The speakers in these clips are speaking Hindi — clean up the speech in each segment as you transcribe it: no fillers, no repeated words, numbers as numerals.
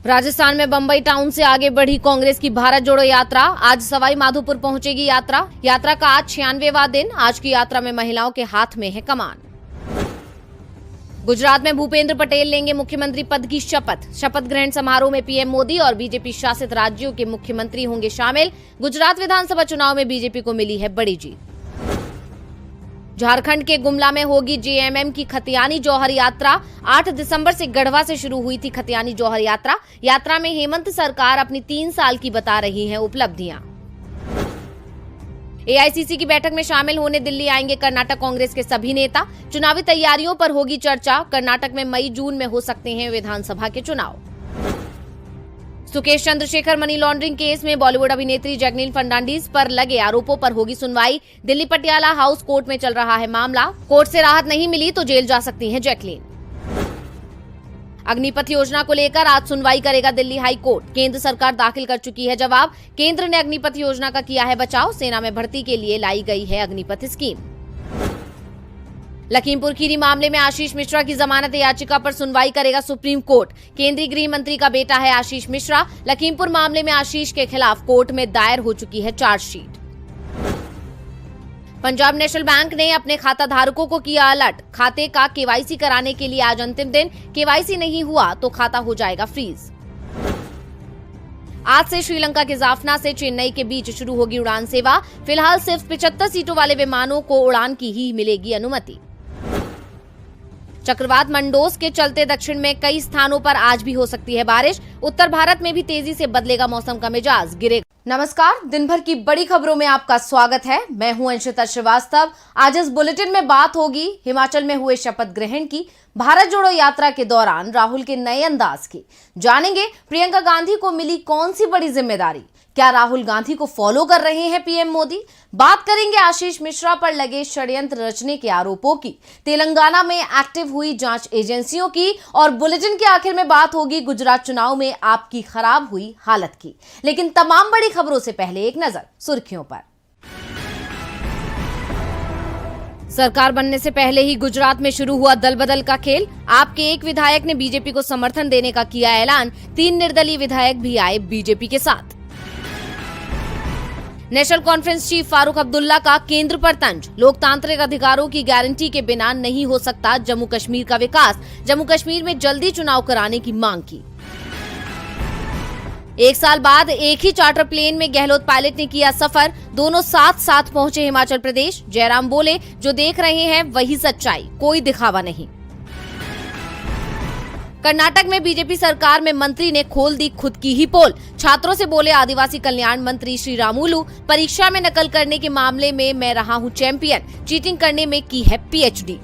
राजस्थान में बंबई टाउन से आगे बढ़ी कांग्रेस की भारत जोड़ो यात्रा। आज सवाई माधोपुर पहुंचेगी यात्रा का आज 96वां दिन। आज की यात्रा में महिलाओं के हाथ में है कमान। गुजरात में भूपेंद्र पटेल लेंगे मुख्यमंत्री पद की शपथ ग्रहण समारोह में पीएम मोदी और बीजेपी शासित राज्यों के मुख्यमंत्री होंगे शामिल। गुजरात विधानसभा चुनाव में बीजेपी को मिली है बड़ी जीत। झारखंड के गुमला में होगी जेएमएम की खतियानी जौहर यात्रा। 8 दिसंबर से गढ़वा से शुरू हुई थी खतियानी जौहर यात्रा में हेमंत सरकार अपनी 3 साल की बता रही है उपलब्धियां। एआईसीसी की बैठक में शामिल होने दिल्ली आएंगे कर्नाटक कांग्रेस के सभी नेता। चुनावी तैयारियों पर होगी चर्चा। कर्नाटक में मई जून में हो सकते हैं विधानसभा के चुनाव। Sukesh Chandrashekhar money laundering case में बॉलीवुड अभिनेत्री जैकलीन फर्नांडीज पर लगे आरोपों पर होगी सुनवाई। दिल्ली पटियाला हाउस कोर्ट में चल रहा है मामला। कोर्ट से राहत नहीं मिली तो जेल जा सकती हैं जैकलीन। अग्निपथ योजना को लेकर आज सुनवाई करेगा दिल्ली हाई कोर्ट। केंद्र सरकार दाखिल कर चुकी है जवाब। केंद्र ने अग्निपथ योजना का किया है बचाव। सेना में भर्ती के लिए लाई गई है अग्निपथ स्कीम। लखीमपुर खीरी मामले में आशीष मिश्रा की जमानत याचिका पर सुनवाई करेगा सुप्रीम कोर्ट। केंद्रीय गृह मंत्री का बेटा है आशीष मिश्रा। लखीमपुर मामले में आशीष के खिलाफ कोर्ट में दायर हो चुकी है चार्जशीट। पंजाब नेशनल बैंक ने अपने खाता धारकों को किया अलर्ट। खाते का केवाईसी कराने के लिए आज अंतिम दिन। केवाईसी नहीं हुआ तो खाता हो जाएगा फ्रीज। आज से श्रीलंका के जाफना से चेन्नई के बीच शुरू होगी उड़ान सेवा। फिलहाल सिर्फ 75 सीटों वाले विमानों को उड़ान की ही मिलेगी अनुमति। चक्रवात मंडोस के चलते दक्षिण में कई स्थानों पर आज भी हो सकती है बारिश। उत्तर भारत में भी तेजी से बदलेगा मौसम का मिजाज, गिरेगा। नमस्कार, दिन भर की बड़ी खबरों में आपका स्वागत है। मैं हूं अंशिता श्रीवास्तव। आज इस बुलेटिन में बात होगी हिमाचल में हुए शपथ ग्रहण की, भारत जोड़ो यात्रा के दौरान राहुल के नए अंदाज की। जानेंगे प्रियंका गांधी को मिली कौन सी बड़ी जिम्मेदारी। क्या राहुल गांधी को फॉलो कर रहे हैं पीएम मोदी। बात करेंगे आशीष मिश्रा पर लगे षड्यंत्र रचने के आरोपों की। तेलंगाना में एक्टिव हुई जांच एजेंसियों की। और बुलेटिन के आखिर में बात होगी गुजरात चुनाव में आपकी खराब हुई हालत की। लेकिन तमाम बड़ी खबरों से पहले एक नजर सुर्खियों पर। सरकार बनने से पहले ही गुजरात में शुरू हुआ दल बदल का खेल। आपके एक विधायक ने बीजेपी को समर्थन देने का किया ऐलान। 3 निर्दलीय विधायक भी आए बीजेपी के साथ। National conference chief Farooq Abdullah का केंद्र पर तंज। लोकतांत्रिक अधिकारों की गारंटी के बिना नहीं हो सकता जम्मू कश्मीर का विकास। जम्मू कश्मीर में जल्दी चुनाव कराने की मांग की। 1 साल बाद एक ही चार्टर प्लेन में गहलोत पायलट ने किया सफर। दोनों साथ साथ पहुंचे हिमाचल प्रदेश। जयराम बोले, जो देख रहे हैं वही सच्चाई, कोई दिखावा नहीं। कर्नाटक में बीजेपी सरकार में मंत्री ने खोल दी खुद की ही पोल। छात्रों से बोले आदिवासी कल्याण मंत्री श्री रामुलू, परीक्षा में नकल करने के मामले में मैं रहा हूं चैंपियन। चीटिंग करने में की है पीएचडी।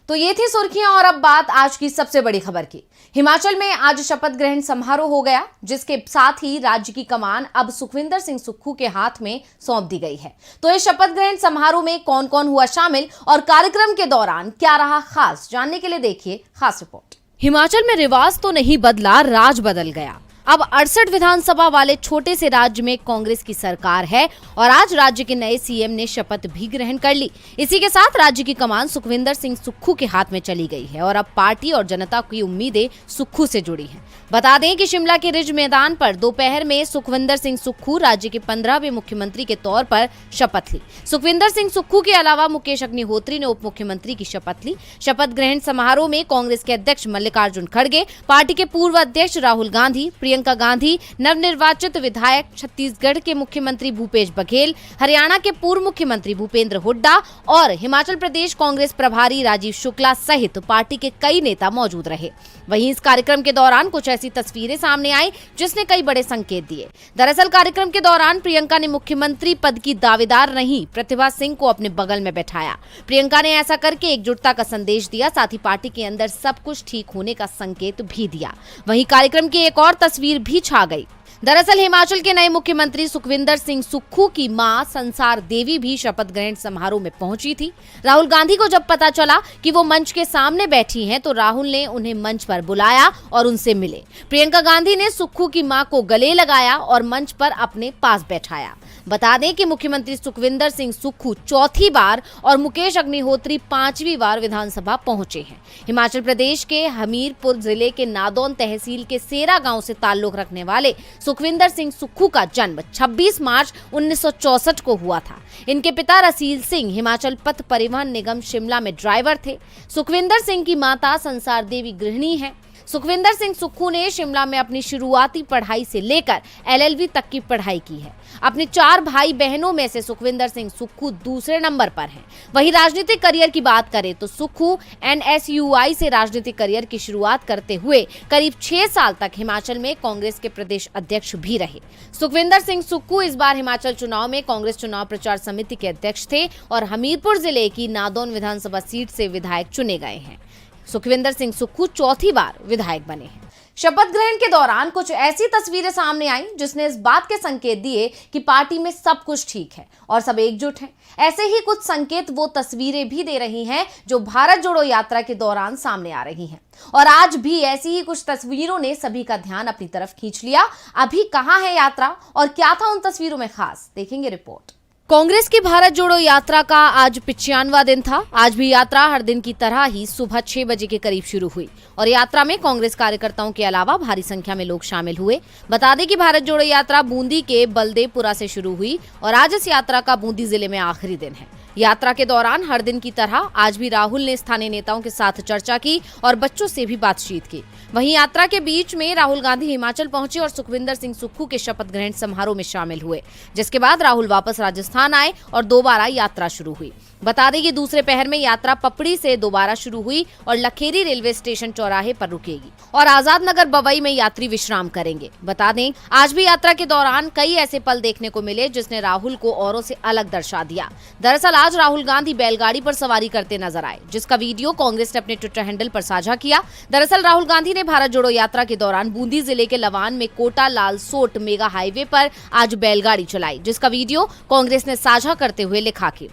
तो ये थी सुर्खियां और अब बात आज की सबसे बड़ी खबर की। हिमाचल में आज शपथ ग्रहण समारोह हो गया, जिसके साथ ही राज्य की कमान अब सुखविंदर सिंह सुक्खू के हाथ में सौंप दी गई है। तो इस शपथ ग्रहण समारोह में कौन कौन हुआ शामिल और कार्यक्रम के दौरान क्या रहा खास, जानने के लिए देखिए खास रिपोर्ट। हिमाचल में रिवाज तो नहीं बदला, राज बदल गया। अब 68 विधानसभा वाले छोटे से राज्य में कांग्रेस की सरकार है और आज राज्य के नए सीएम ने शपथ भी ग्रहण कर ली। इसी के साथ राज्य की कमान सुखविंदर सिंह सुक्खू के हाथ में चली गई है और अब पार्टी और जनता की उम्मीदें सुक्खू से जुड़ी हैं। बता दें कि शिमला के रिज मैदान पर दोपहर में सुखविंदर सिंह सुक्खू राज्य के 15वें मुख्यमंत्री के तौर पर शपथ ली। सुखविंदर सिंह सुक्खू के अलावा मुकेश अग्निहोत्री ने उप मुख्यमंत्री की शपथ ली। शपथ ग्रहण समारोह में कांग्रेस के अध्यक्ष मल्लिकार्जुन खड़गे, पार्टी के पूर्व अध्यक्ष राहुल गांधी, प्रियंका गांधी, नवनिर्वाचित विधायक, छत्तीसगढ़ के मुख्यमंत्री भूपेश बघेल, हरियाणा के पूर्व मुख्यमंत्री भूपेंद्र हुड्डा और हिमाचल प्रदेश कांग्रेस प्रभारी राजीव शुक्ला सहित पार्टी के कई नेता मौजूद रहे। वहीं इस कार्यक्रम के दौरान कुछ ऐसी तस्वीरें सामने आई जिसने कई बड़े संकेत दिए। दरअसल कार्यक्रम के दौरान प्रियंका ने मुख्यमंत्री पद की दावेदार नहीं प्रतिभा सिंह को अपने बगल में बैठाया। प्रियंका ने ऐसा करके एकजुटता का संदेश दिया, साथ ही पार्टी के अंदर सब कुछ ठीक होने का संकेत भी दिया। वहीं कार्यक्रम की एक और तस्वीर भी छा गई। दरअसल हिमाचल के नए मुख्यमंत्री सुखविंदर सिंह सुक्खू की मां संसार देवी भी शपथ ग्रहण समारोह में पहुंची थी। राहुल गांधी को जब पता चला कि वो मंच के सामने बैठी हैं, तो राहुल ने उन्हें मंच पर बुलाया और उनसे मिले। प्रियंका गांधी ने सुक्खू की मां को गले लगाया और मंच पर अपने पास बैठाया। बता दें कि मुख्यमंत्री सुखविंदर सिंह सुक्खू चौथी बार और मुकेश अग्निहोत्री 5वीं बार विधानसभा पहुंचे हैं। हिमाचल प्रदेश के हमीरपुर जिले के नादौन तहसील के सेरा गांव से ताल्लुक रखने वाले सुखविंदर सिंह सुक्खू का जन्म 26 मार्च 1964 को हुआ था। इनके पिता रसील सिंह हिमाचल पथ परिवहन निगम शिमला में ड्राइवर थे। सुखविंदर सिंह की माता संसार देवी गृहिणी है। सुखविंदर सिंह सुक्खू ने शिमला में अपनी शुरुआती पढ़ाई से लेकर LLB तक की पढ़ाई की है। अपने 4 भाई बहनों में से सुखविंदर सिंह सुक्खू दूसरे नंबर पर हैं। वहीं राजनीतिक करियर की बात करें तो सुक्खू NSUI से राजनीतिक करियर की शुरुआत करते हुए करीब 6 साल तक हिमाचल में कांग्रेस के प्रदेश अध्यक्ष भी रहे। सुखविंदर सिंह सुक्खू इस बार हिमाचल चुनाव में कांग्रेस चुनाव प्रचार समिति के अध्यक्ष थे और हमीरपुर जिले की नादौन विधानसभा सीट से विधायक चुने गए हैं। सुखविंदर सिंह सुक्खू चौथी बार विधायक बने हैं। शपथ ग्रहण के दौरान कुछ ऐसी तस्वीरें सामने आईं जिसने इस बात के संकेत दिए कि पार्टी में सब कुछ ठीक है और सब एकजुट हैं। ऐसे ही कुछ संकेत वो तस्वीरें भी दे रही हैं जो भारत जोड़ो यात्रा के दौरान सामने आ रही हैं। और आज भी ऐसी ही कुछ तस्वीरों ने सभी का ध्यान अपनी तरफ खींच लिया। अभी कहां है यात्रा और क्या था उन तस्वीरों में खास, देखेंगे रिपोर्ट। कांग्रेस की भारत जोड़ो यात्रा का आज 95वां दिन था। आज भी यात्रा हर दिन की तरह ही सुबह 6 बजे के करीब शुरू हुई और यात्रा में कांग्रेस कार्यकर्ताओं के अलावा भारी संख्या में लोग शामिल हुए। बता दें कि भारत जोड़ो यात्रा बूंदी के बलदेवपुरा से शुरू हुई और आज इस यात्रा का बूंदी जिले में आखिरी दिन है। यात्रा के दौरान हर दिन की तरह आज भी राहुल ने स्थानीय नेताओं के साथ चर्चा की और बच्चों से भी बातचीत की। वहीं यात्रा के बीच में राहुल गांधी हिमाचल पहुंचे और सुखविंदर सिंह सुक्खू के शपथ ग्रहण समारोह में शामिल हुए, जिसके बाद राहुल वापस राजस्थान आए और दोबारा यात्रा शुरू हुई। बता दें कि दूसरे पहर में यात्रा पपड़ी से दोबारा शुरू हुई और लखेरी रेलवे स्टेशन चौराहे पर रुकेगी और आजाद नगर बवई में यात्री विश्राम करेंगे। बता दें आज भी यात्रा के दौरान कई ऐसे पल देखने को मिले जिसने राहुल को औरों से अलग दर्शा दिया। दरअसल आज राहुल गांधी बैलगाड़ी पर सवारी करते नजर आए, जिसका वीडियो कांग्रेस ने अपने ट्विटर हैंडल पर साझा किया। दरअसल राहुल गांधी ने भारत जोड़ो यात्रा के दौरान बूंदी जिले के लवान में कोटा लालसोट मेगा हाईवे पर आज बैलगाड़ी चलाई, जिसका वीडियो कांग्रेस ने साझा करते हुए लिखा कि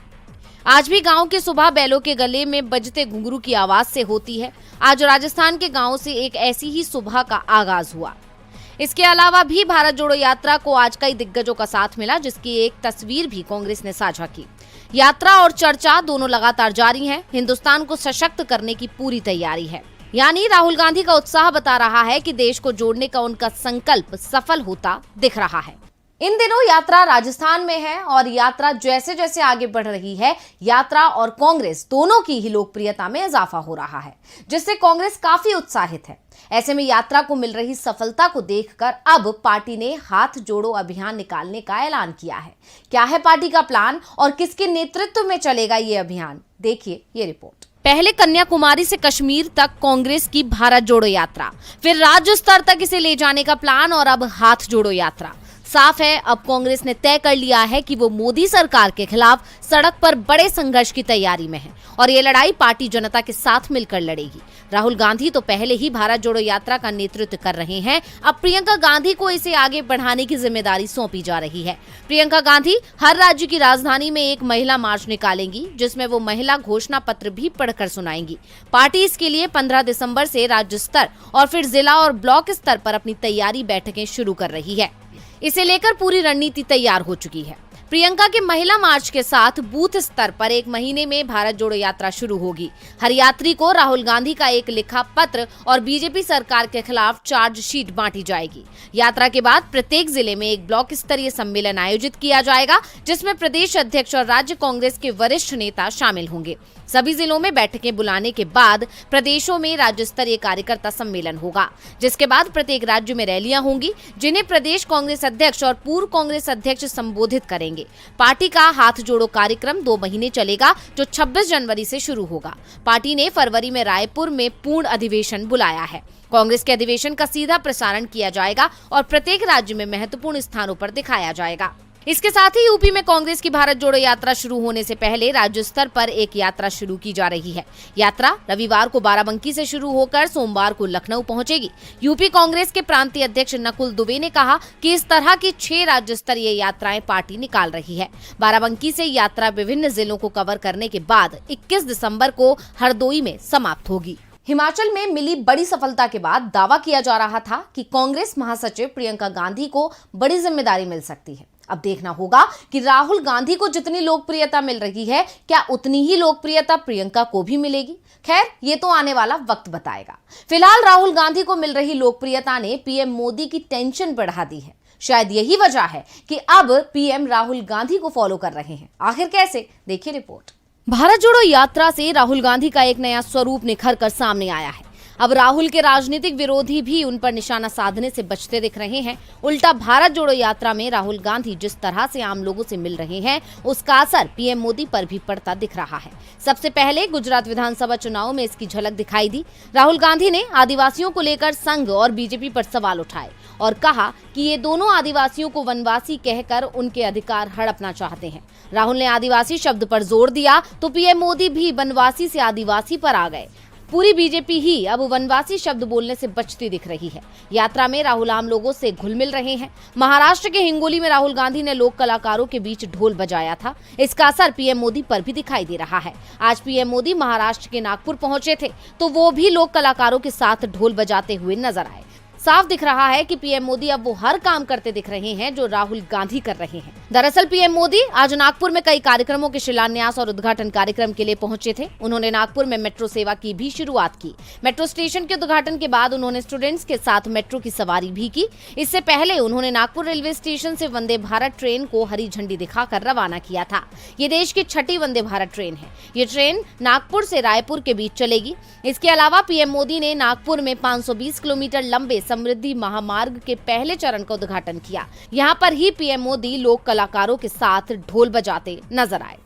आज भी गांव की सुबह बैलों के गले में बजते घुंघरू की आवाज से होती है। आज राजस्थान के गांव से एक ऐसी ही सुबह का आगाज हुआ। इसके अलावा भी भारत जोड़ो यात्रा को आज कई दिग्गजों का साथ मिला, जिसकी एक तस्वीर भी कांग्रेस ने साझा की। यात्रा और चर्चा दोनों लगातार जारी हैं। हिंदुस्तान को सशक्त करने की पूरी तैयारी है। यानी राहुल गांधी का उत्साह बता रहा है कि देश को जोड़ने का उनका संकल्प सफल होता दिख रहा है। इन दिनों यात्रा राजस्थान में है और यात्रा जैसे जैसे आगे बढ़ रही है, यात्रा और कांग्रेस दोनों की ही लोकप्रियता में इजाफा हो रहा है, जिससे कांग्रेस काफी उत्साहित है। ऐसे में यात्रा को मिल रही सफलता को देखकर अब पार्टी ने हाथ जोड़ो अभियान निकालने का ऐलान किया है। क्या है पार्टी का प्लान और किसके नेतृत्व में चलेगा ये अभियान, देखिए ये रिपोर्ट। पहले कन्याकुमारी से कश्मीर तक कांग्रेस की भारत जोड़ो यात्रा, फिर राज्य स्तर तक इसे ले जाने का प्लान और अब हाथ जोड़ो यात्रा। साफ है अब कांग्रेस ने तय कर लिया है कि वो मोदी सरकार के खिलाफ सड़क पर बड़े संघर्ष की तैयारी में है और ये लड़ाई पार्टी जनता के साथ मिलकर लड़ेगी। राहुल गांधी तो पहले ही भारत जोड़ो यात्रा का नेतृत्व कर रहे हैं। अब प्रियंका गांधी को इसे आगे बढ़ाने की जिम्मेदारी सौंपी जा रही है। प्रियंका गांधी हर राज्य की राजधानी में एक महिला मार्च निकालेंगी, जिसमें वो महिला घोषणा पत्र भी पढ़कर सुनाएंगी। पार्टी इसके लिए 15 दिसंबर से राज्य स्तर और फिर जिला और ब्लॉक स्तर पर अपनी तैयारी बैठकें शुरू कर रही है। इसे लेकर पूरी रणनीति तैयार हो चुकी है। प्रियंका के महिला मार्च के साथ बूथ स्तर पर 1 महीने में भारत जोड़ो यात्रा शुरू होगी। हर यात्री को राहुल गांधी का एक लिखा पत्र और बीजेपी सरकार के खिलाफ चार्जशीट बांटी जाएगी। यात्रा के बाद प्रत्येक जिले में एक ब्लॉक स्तरीय सम्मेलन आयोजित किया जाएगा, जिसमें प्रदेश अध्यक्ष और राज्य कांग्रेस के वरिष्ठ नेता शामिल होंगे। सभी जिलों में बैठकें बुलाने के बाद प्रदेशों में राज्य स्तरीय कार्यकर्ता सम्मेलन होगा, जिसके बाद प्रत्येक राज्य में रैलियां होंगी, जिन्हें प्रदेश कांग्रेस अध्यक्ष और पूर्व कांग्रेस अध्यक्ष संबोधित करेंगे। पार्टी का हाथ जोड़ो कार्यक्रम 2 महीने चलेगा, जो 26 जनवरी से शुरू होगा। पार्टी ने फरवरी में रायपुर में पूर्ण अधिवेशन बुलाया है। कांग्रेस के अधिवेशन का सीधा प्रसारण किया जाएगा और प्रत्येक राज्य में महत्वपूर्ण स्थानों पर दिखाया जाएगा। इसके साथ ही यूपी में कांग्रेस की भारत जोड़ो यात्रा शुरू होने से पहले राज्य स्तर पर एक यात्रा शुरू की जा रही है। यात्रा रविवार को बाराबंकी से शुरू होकर सोमवार को लखनऊ पहुंचेगी। यूपी कांग्रेस के प्रांतीय अध्यक्ष नकुल दुबे ने कहा कि इस तरह की 6 राज्य स्तरीय यात्राएं पार्टी निकाल रही है। बाराबंकी से यात्रा विभिन्न जिलों को कवर करने के बाद 21 दिसंबर को हरदोई में समाप्त होगी। हिमाचल में मिली बड़ी सफलता के बाद दावा किया जा रहा था कि कांग्रेस महासचिव प्रियंका गांधी को बड़ी जिम्मेदारी मिल सकती है। अब देखना होगा कि राहुल गांधी को जितनी लोकप्रियता मिल रही है, क्या उतनी ही लोकप्रियता प्रियंका को भी मिलेगी। खैर, ये तो आने वाला वक्त बताएगा। फिलहाल राहुल गांधी को मिल रही लोकप्रियता ने पीएम मोदी की टेंशन बढ़ा दी है। शायद यही वजह है कि अब पीएम राहुल गांधी को फॉलो कर रहे हैं। आखिर कैसे, देखिए रिपोर्ट। भारत जोड़ो यात्रा से राहुल गांधी का एक नया स्वरूप निखर कर सामने आया है। अब राहुल के राजनीतिक विरोधी भी उन पर निशाना साधने से बचते दिख रहे हैं। उल्टा भारत जोड़ो यात्रा में राहुल गांधी जिस तरह से आम लोगों से मिल रहे हैं, उसका असर पीएम मोदी पर भी पड़ता दिख रहा है। सबसे पहले गुजरात विधानसभा चुनाव में इसकी झलक दिखाई दी। राहुल गांधी ने आदिवासियों को लेकर संघ और बीजेपी पर सवाल उठाए और कहा कि ये दोनों आदिवासियों को वनवासी कहकर उनके अधिकार हड़पना चाहते हैं। राहुल ने आदिवासी शब्द पर जोर दिया तो पीएम मोदी भी वनवासी से आदिवासी पर आ गए। पूरी बीजेपी ही अब वनवासी शब्द बोलने से बचती दिख रही है। यात्रा में राहुल आम लोगों से घुल मिल रहे हैं। महाराष्ट्र के हिंगोली में राहुल गांधी ने लोक कलाकारों के बीच ढोल बजाया था। इसका असर पीएम मोदी पर भी दिखाई दे रहा है। आज पीएम मोदी महाराष्ट्र के नागपुर पहुंचे थे तो वो भी लोक कलाकारों के साथ ढोल बजाते हुए नजर आए। साफ दिख रहा है कि पीएम मोदी अब वो हर काम करते दिख रहे हैं जो राहुल गांधी कर रहे हैं। दरअसल पीएम मोदी आज नागपुर में कई कार्यक्रमों के शिलान्यास और उद्घाटन कार्यक्रम के लिए पहुंचे थे। उन्होंने नागपुर में मेट्रो सेवा की भी शुरुआत की। मेट्रो स्टेशन के उद्घाटन के बाद उन्होंने स्टूडेंट्स के साथ मेट्रो की सवारी भी की। इससे पहले उन्होंने नागपुर रेलवे स्टेशन से वंदे भारत ट्रेन को हरी झंडी दिखाकर रवाना किया था। ये देश की 6ठी वंदे भारत ट्रेन है। ये ट्रेन नागपुर से रायपुर के बीच चलेगी। इसके अलावा पीएम मोदी ने नागपुर में 520 किलोमीटर लंबे समृद्धि महामार्ग के पहले चरण का उद्घाटन किया। यहाँ पर ही पीएम मोदी लोक कलाकारों के साथ ढोल बजाते नजर आए।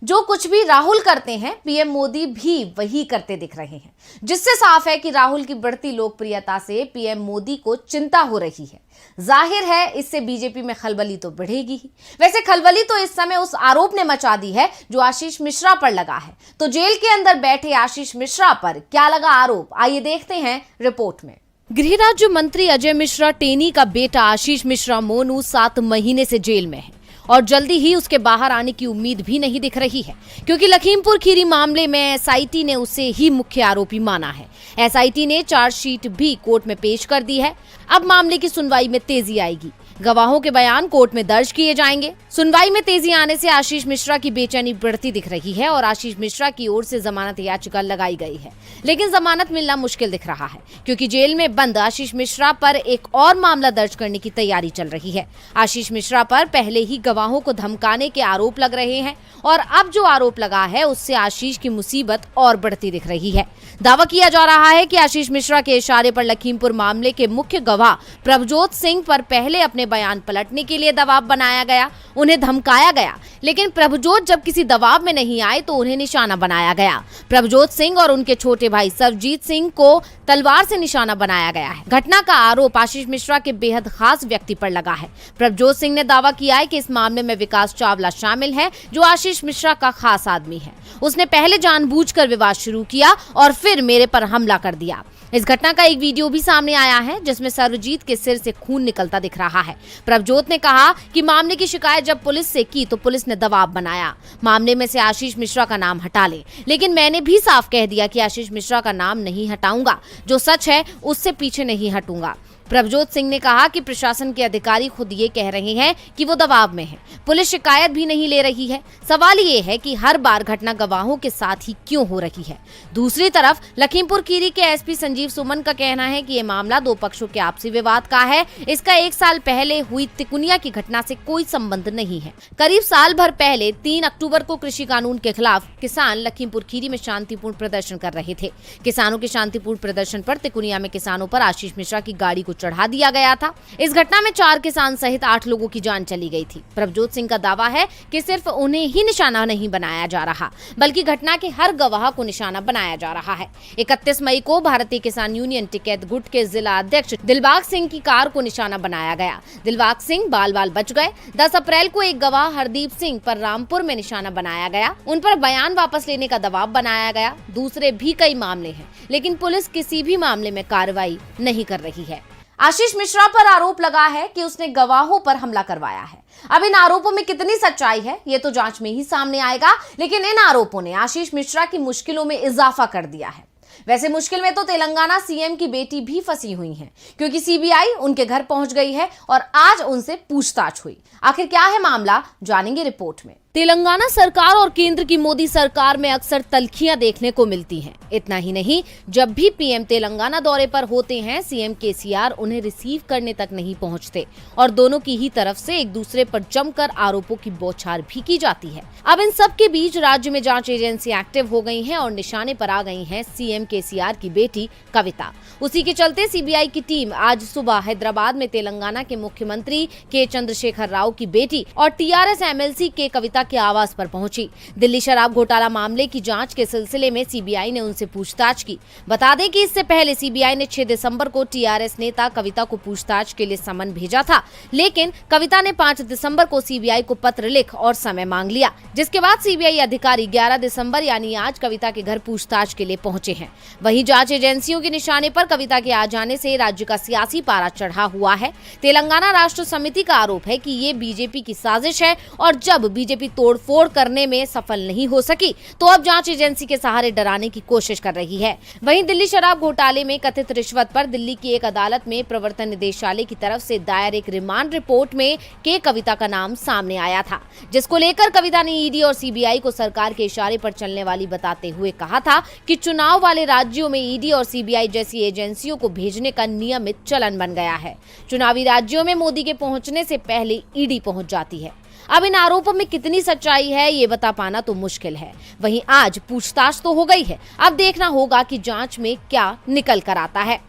जो कुछ भी राहुल करते हैं, पीएम मोदी भी वही करते दिख रहे हैं, जिससे साफ है कि राहुल की बढ़ती लोकप्रियता से पीएम मोदी को चिंता हो रही है। जाहिर है इससे बीजेपी में खलबली तो बढ़ेगी ही। वैसे खलबली तो इस समय उस आरोप ने मचा दी है जो आशीष मिश्रा पर लगा है। तो जेल के अंदर बैठे आशीष मिश्रा पर क्या लगा आरोप, आइए देखते हैं रिपोर्ट में। गृह राज्य मंत्री अजय मिश्रा टेनी का बेटा आशीष मिश्रा मोनू 7 महीने से जेल में है और जल्दी ही उसके बाहर आने की उम्मीद भी नहीं दिख रही है, क्योंकि लखीमपुर खीरी मामले में एसआईटी ने उसे ही मुख्य आरोपी माना है। एसआईटी ने चार्जशीट भी कोर्ट में पेश कर दी है। अब मामले की सुनवाई में तेजी आएगी। गवाहों के बयान कोर्ट में दर्ज किए जाएंगे। सुनवाई में तेजी आने से आशीष मिश्रा की बेचैनी बढ़ती दिख रही है और आशीष मिश्रा की ओर से जमानत याचिका लगाई गई है, लेकिन जमानत मिलना मुश्किल दिख रहा है, क्योंकि जेल में बंद आशीष मिश्रा पर एक और मामला दर्ज करने की तैयारी चल रही है। आशीष मिश्रा पर पहले ही गवाहों को धमकाने के आरोप लग रहे हैं और अब जो आरोप लगा है उससे आशीष की मुसीबत और बढ़ती दिख रही है। दावा किया जा रहा है कि आशीष मिश्रा के इशारे पर लखीमपुर मामले के मुख्य गवाह प्रभजोत सिंह पर पहले अपने बयान पलटने के लिए दबाव बनाया गया, उन्हें धमकाया गया, लेकिन प्रभजोत जब किसी दबाव में नहीं आए तो उन्हें निशाना बनाया गया। प्रभजोत सिंह और उनके छोटे भाई सर्वजीत सिंह को तलवार से निशाना बनाया गया है। घटना का आरोप आशीष मिश्रा के बेहद खास व्यक्ति पर लगा है। प्रभजोत सिंह ने दावा किया है कि इस मामले में विकास चावला शामिल है, जो आशीष मिश्रा का खास आदमी है। उसने पहले जानबूझकर विवाद शुरू किया और फिर मेरे पर हमला कर दिया। इस घटना का एक वीडियो भी सामने आया है जिसमें सर्वजीत के सिर से खून निकलता दिख रहा है। प्रभजोत ने कहा कि मामले की शिकायत जब पुलिस से की तो पुलिस ने दबाव बनाया, मामले में से आशीष मिश्रा का नाम हटा ले, लेकिन मैंने भी साफ कह दिया कि आशीष मिश्रा का नाम नहीं हटाऊंगा, जो सच है उससे पीछे नहीं हटूंगा। प्रभजोत सिंह ने कहा कि प्रशासन के अधिकारी खुद ये कह रहे हैं कि वो दबाव में है, पुलिस शिकायत भी नहीं ले रही है। सवाल ये है कि हर बार घटना गवाहों के साथ ही क्यों हो रही है। दूसरी तरफ लखीमपुर खीरी के एसपी संजीव सुमन का कहना है कि ये मामला दो पक्षों के आपसी विवाद का है। इसका 1 साल पहले हुई तिकुनिया की घटना से कोई संबंध नहीं है। करीब साल भर पहले 3 अक्टूबर को कृषि कानून के खिलाफ किसान लखीमपुर खीरी में शांतिपूर्ण प्रदर्शन कर रहे थे। किसानों के शांतिपूर्ण प्रदर्शन पर तिकुनिया में किसानों पर आशीष मिश्रा की गाड़ी को चढ़ा दिया गया था। इस घटना में 4 किसान सहित 8 लोगों की जान चली गई थी। प्रभजोत सिंह का दावा है कि सिर्फ उन्हें ही निशाना नहीं बनाया जा रहा, बल्कि घटना के हर गवाह को निशाना बनाया जा रहा है। 31 मई को भारतीय किसान यूनियन टिकैत गुट के जिला अध्यक्ष दिलबाग सिंह की कार को निशाना बनाया गया। दिलबाग सिंह बाल बाल बच गए। 10 अप्रैल को एक गवाह हरदीप सिंह पर रामपुर में निशाना बनाया गया, उन पर बयान वापस लेने का दबाव बनाया गया। दूसरे भी कई मामले हैं, लेकिन पुलिस किसी भी मामले में कार्रवाई नहीं कर रही है। आशीष मिश्रा पर आरोप लगा है कि उसने गवाहों पर हमला करवाया है। अब इन आरोपों में कितनी सच्चाई है ये तो जांच में ही सामने आएगा, लेकिन इन आरोपों ने आशीष मिश्रा की मुश्किलों में इजाफा कर दिया है। वैसे मुश्किल में तो तेलंगाना सीएम की बेटी भी फंसी हुई हैं, क्योंकि सीबीआई उनके घर पहुंच गई है और आज उनसे पूछताछ हुई। आखिर क्या है मामला, जानेंगे रिपोर्ट में। तेलंगाना सरकार और केंद्र की मोदी सरकार में अक्सर तल्खियां देखने को मिलती हैं। इतना ही नहीं, जब भी पीएम तेलंगाना दौरे पर होते हैं, सीएम केसीआर उन्हें रिसीव करने तक नहीं पहुंचते और दोनों की ही तरफ से एक दूसरे पर जमकर आरोपों की बौछार भी की जाती है। अब इन सब के बीच राज्य में जांच एजेंसी एक्टिव हो गई हैं और निशाने पर आ गई हैं सीएम केसीआर की बेटी कविता। उसी के चलते सीबीआई की टीम आज सुबह हैदराबाद में तेलंगाना के मुख्यमंत्री के चंद्रशेखर राव की बेटी और टीआरएस एमएलसी के कविता के आवास पर पहुंची। दिल्ली शराब घोटाला मामले की जांच के सिलसिले में सीबीआई ने उनसे पूछताछ की। बता दें कि इससे पहले सीबीआई ने 6 दिसंबर को टीआरएस नेता कविता को पूछताछ के लिए समन भेजा था, लेकिन कविता ने 5 दिसंबर को सीबीआई को पत्र लिख और समय मांग लिया, जिसके बाद सीबीआई अधिकारी 11 दिसंबर यानी आज कविता के घर पूछताछ के लिए पहुंचे हैं। वहीं जांच एजेंसियों के निशाने पर कविता के आ जाने से राज्य का सियासी पारा चढ़ा हुआ है। तेलंगाना राष्ट्र समिति का आरोप है कि ये बीजेपी की साजिश है और जब बीजेपी तोड़फोड़ करने में सफल नहीं हो सकी तो अब जांच एजेंसी के सहारे डराने की कोशिश कर रही है। वहीं दिल्ली शराब घोटाले में कथित रिश्वत पर दिल्ली की एक अदालत में प्रवर्तन निदेशालय की तरफ से दायर एक रिमांड रिपोर्ट में के कविता का नाम सामने आया था, जिसको लेकर कविता ने ईडी और सीबीआई को सरकार के इशारे पर चलने वाली बताते हुए कहा था कि चुनाव वाले राज्यों में ईडी और सीबीआई जैसी एजेंसियों को भेजने का नियमित चलन बन गया है। चुनावी राज्यों में मोदी के पहुंचने से पहले ईडी पहुंच जाती है। अब इन आरोपों में कितनी सच्चाई है ये बता पाना तो मुश्किल है। वहीं आज पूछताछ तो हो गई है, अब देखना होगा कि जांच में क्या निकल कर आता है।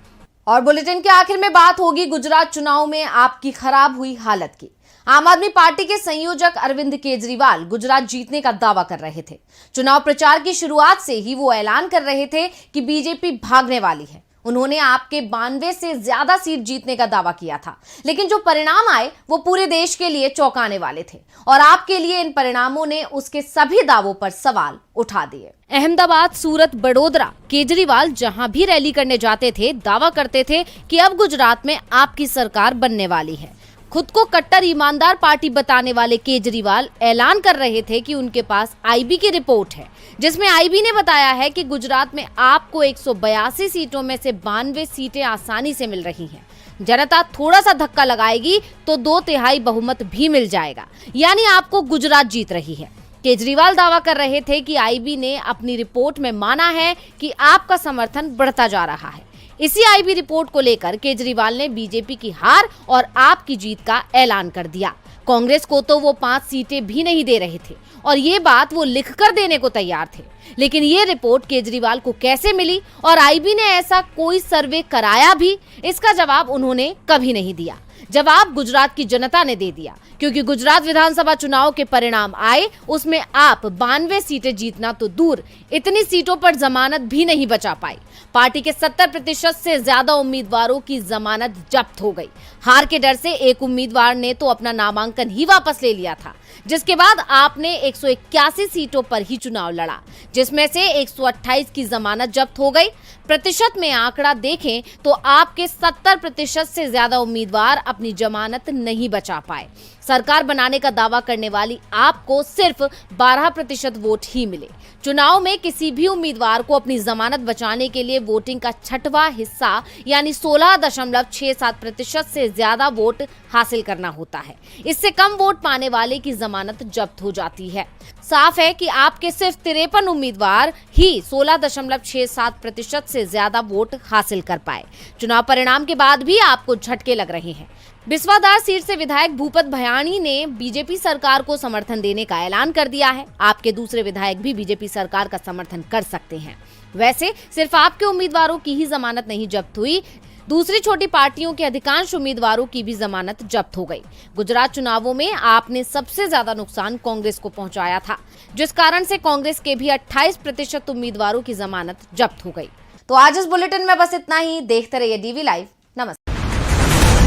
और बुलेटिन के आखिर में बात होगी गुजरात चुनाव में आपकी खराब हुई हालत की। आम आदमी पार्टी के संयोजक अरविंद केजरीवाल गुजरात जीतने का दावा कर रहे थे। चुनाव प्रचार की शुरुआत से ही वो ऐलान कर रहे थे कि बीजेपी भागने वाली है। उन्होंने आपके 92 से ज्यादा सीट जीतने का दावा किया था, लेकिन जो परिणाम आए वो पूरे देश के लिए चौंकाने वाले थे और आपके लिए इन परिणामों ने उसके सभी दावों पर सवाल उठा दिए। अहमदाबाद, सूरत, बड़ोदरा, केजरीवाल जहां भी रैली करने जाते थे, दावा करते थे कि अब गुजरात में आपकी सरकार बनने वाली है। खुद को कट्टर ईमानदार पार्टी बताने वाले केजरीवाल ऐलान कर रहे थे कि उनके पास आईबी की रिपोर्ट है, जिसमें आईबी ने बताया है कि गुजरात में आपको 182 सीटों में से 92 सीटें आसानी से मिल रही हैं। जनता थोड़ा सा धक्का लगाएगी तो 2/3 बहुमत भी मिल जाएगा, यानी आपको गुजरात जीत रही है। केजरीवाल दावा कर रहे थे कि आईबी ने अपनी रिपोर्ट में माना है कि आपका समर्थन बढ़ता जा रहा है। इसी आईबी रिपोर्ट को लेकर केजरीवाल ने बीजेपी की हार और आपकी जीत का ऐलान कर दिया। कांग्रेस को तो वो 5 सीटें भी नहीं दे रहे थे और ये बात वो लिखकर देने को तैयार थे, लेकिन ये रिपोर्ट केजरीवाल को कैसे मिली और आईबी ने ऐसा कोई सर्वे कराया भी, इसका जवाब उन्होंने कभी नहीं दिया। जवाब गुजरात की जनता ने दे दिया, क्योंकि गुजरात विधानसभा चुनाव के परिणाम आए, उसमें आप 92 सीटें जीतना तो दूर, इतनी सीटों पर जमानत भी नहीं बचा पाई। पार्टी के 70% से ज्यादा उम्मीदवारों की जमानत जब्त हो गई। हार के डर से एक उम्मीदवार ने तो अपना नामांकन ही वापस ले लिया था, जिसके बाद आपने 181 सीटों पर ही चुनाव लड़ा, जिसमें से 128 की जमानत जब्त हो गई। प्रतिशत में आंकड़ा देखें तो आपके 70% से ज्यादा उम्मीदवार अपनी जमानत नहीं बचा पाए। सरकार बनाने का दावा करने वाली आपको सिर्फ 12% वोट ही मिले। चुनाव में किसी भी उम्मीदवार को अपनी जमानत बचाने के लिए वोटिंग का 6वां हिस्सा यानी 16.67% से ज्यादा वोट हासिल करना होता है। इससे कम वोट पाने वाले की जमानत जब्त हो जाती है। साफ है कि आपके सिर्फ 53 उम्मीदवार ही 16.67% से ज्यादा वोट हासिल कर पाए। चुनाव परिणाम के बाद भी आपको झटके लग रहे हैं। बिस्वादार सीट से विधायक भूपत भयाणी ने बीजेपी सरकार को समर्थन देने का ऐलान कर दिया है। आपके दूसरे विधायक भी बीजेपी सरकार का समर्थन कर सकते हैं। वैसे सिर्फ आपके उम्मीदवारों की ही जमानत नहीं जब्त हुई, दूसरी छोटी पार्टियों के अधिकांश उम्मीदवारों की भी जमानत जब्त हो गई। गुजरात चुनावों में आपने सबसे ज्यादा नुकसान कांग्रेस को पहुंचाया था, जिस कारण से कांग्रेस के भी 28% उम्मीदवारों की जमानत जब्त हो गई। तो आज इस बुलेटिन में बस इतना ही। देखते रहिए डीवी लाइव। नमस्कार।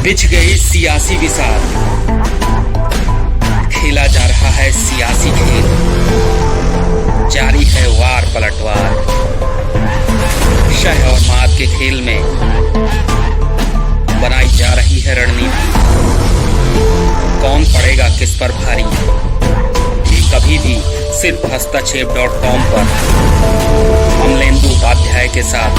बिछ गई सियासी विसार, खेला जा रहा है सियासी खेल, जारी है वार पलटवार। शह और मात के खेल में बनाई जा रही है रणनीति। कौन पड़ेगा किस पर भारी, ये कभी भी सिर्फ हस्तक्षेप.com पर अमलेंदु उपाध्याय के साथ।